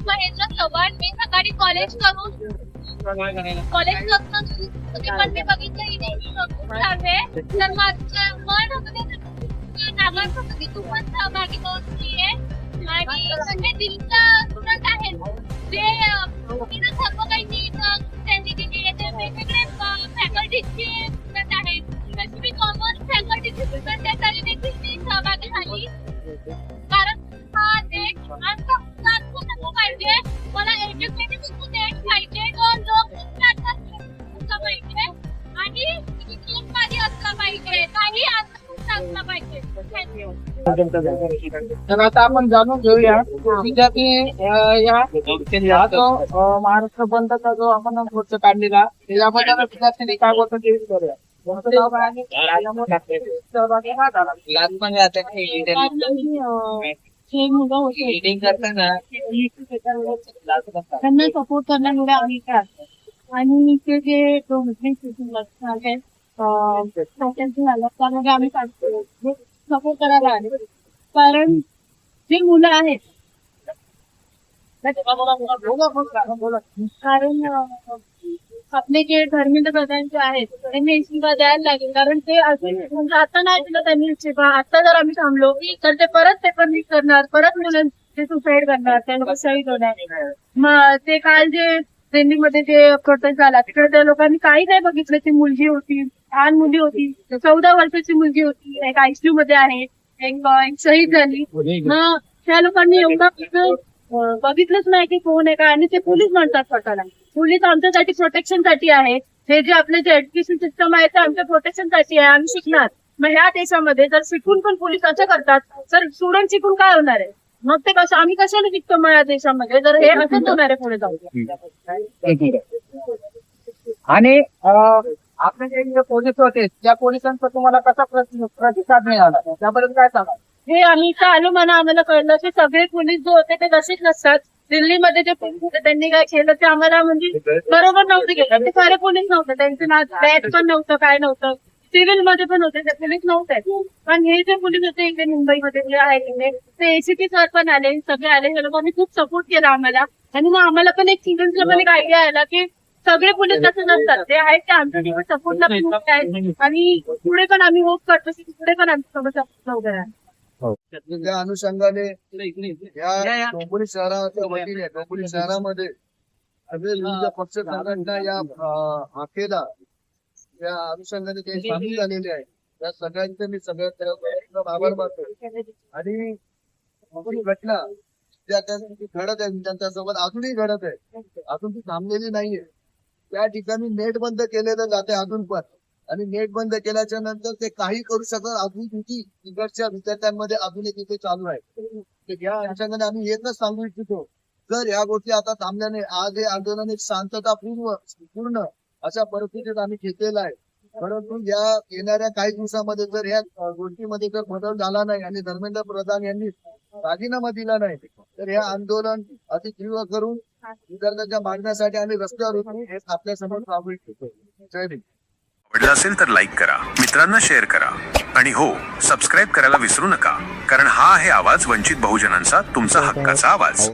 महेंद्र चव्हाण. मी सकाळी कॉलेज करून पण मी बघितलं इथे तर माझं मन होतं नागाचं होतं की तू पण सहभागी नोंदलीये आणि म्हणजे दिलचा स्टुडंट आहेत जे तिथं सर्व काही त्यांनी दिली ते वेगवेगळे फॅकल्टीचे स्टुडंट आहेत. स्पेसिफिक कॉमर्स फॅकल्टीचे स्टुडंट आहेत आणि देखील ती सहभागी झाली कारण हा देश आमचा पाहिजे. मला एज्युकेटेड स्टुडंट पाहिजे जो लोक पाहिजे आणि शिक्षणवादी असला पाहिजे काही असला पाहिजे. तर आता आपण जाणून घेऊया विद्यार्थी या जो महाराष्ट्र बंदचा जो आपण मोर्चा काढलेला त्याच्याबद्दल विद्यार्थ्यांनी काय बोलतो ते करूया. हे मुलं होते त्यांना सपोर्ट करण्यामुळे आम्ही काय आणि ते जे झालं त्यामध्ये आम्ही सपोर्ट करायला आले कारण जे मुलं आहेत कारण आपले जे धर्मेंद्र प्रधान जे आहेत त्यांनी इस्तिफा द्यायला लागेल कारण ते आता नाही दिलं त्यांनी इस्तिफा. आता जर आम्ही थांबलो तर ते परत पेपर लीक करणार परत मुलं ते सुसाईड करणार त्यांना शहीद होणार. मग ते काल जे दिल्लीमध्ये जे प्रोटेस्ट झाला तिकडे त्या लोकांनी काही नाही बघितलं. ती मुलगी होती लहान मुली होती 14 वर्षाची मुलगी होती एक आयसीयू मध्ये आहे एक शहीद झाली. मग त्या लोकांनी एवढं बघितलंच नाही की कोण आहे काय आणि ते पोलीस म्हणतात स्वतःला. पोलीस आमच्यासाठी प्रोटेक्शन साठी आहे. हे जे आपले जे एज्युकेशन सिस्टम आहे ते आमच्या प्रोटेक्शन साठी आहे. आम्ही शिकणार. मग ह्या देशामध्ये जर शिकून पण पोलीस असं करतात तर स्टुडंट शिकून काय होणार आहे. मग ते कसं आम्ही कशाला शिकतो मग या देशामध्ये जर हे असंच होणार आहे पुढे जाऊन. आणि आपले जे पोलीस होते त्या पोलिसांचा तुम्हाला कसा प्रतिसाद मिळाला त्याबद्दल काय सांगा. हे आम्ही इथं आलो म्हणा आम्हाला कळलं की सगळे पोलीस जो होते ते तसेच नसतात. दिल्लीमध्ये जे पोलीस होते त्यांनी काय केलं ते आम्हाला म्हणजे बरोबर नव्हते केलं. ते सारे पोलीस नव्हते त्यांचं ना बॅच पण नव्हतं काय नव्हतं. सिव्हिल मध्ये पण होते ते पोलीस नव्हते. पण हे जे पोलीस होते इथे मुंबईमध्ये जे आहे ते एसीपी सर पण आले सगळे आले. हे लोकांनी खूप सपोर्ट केला आम्हाला आणि मग आम्हाला पण एक स्टुडंटला पण एक आयडिया आला की सगळे पोलीस तसे नसतात. ते आहेत ते आमच्या सपोर्टला आहेत आणि पुढे पण आम्ही होप करतो की पुढे पण आमच्या सोबत सपोर्ट वगैरे आहे. त्या अनुषंगाने या डोंबिवली शहराच्या वतीने डोंबिवली शहरामध्ये सगळे विविध पक्ष संघटना या आखेला या अनुषंगाने ते सामील झालेले आहे. या सगळ्यांचे मी सगळ्यात आभार मानतो. आणि घटना विद्यार्थ्यांची घडत आहे त्यांच्यासोबत अजूनही घडत आहे. अजून ती थांबलेली नाहीये. त्या ठिकाणी नेट बंद केलेलं जाते अजून पण आणि नेट बंद केल्याच्या नंतर ते काही करू शकत अजून भीती तिकडच्या विद्यार्थ्यांमध्ये अजूनही तिथे चालू आहे. या अनुषंगाने आम्ही एकच सांगू इच्छितो जर या गोष्टी आता थांबल्याने आज हे आंदोलन एक शांततापूर्ण अशा परिस्थितीत आम्ही घेतलेलं आहे. परंतु या येणाऱ्या काही दिवसामध्ये जर या गोष्टीमध्ये जर बदल झाला नाही आणि धर्मेंद्र प्रधान यांनी राजीनामा दिला नाही तर हे आंदोलन अति तीव्र करून विद्यार्थ्यांच्या मागण्यासाठी आम्ही रस्त्यावर उतरू हे आपल्या समोर सांगू इच्छितो. जय भीम. आवडलं असेल तर लाईक करा, मित्रांना शेअर करा आणि हो सबस्क्राईब करायला विसरू नका कारण हा आहे आवाज वंचित बहुजनांचा तुमचा हक्काचा आवाज.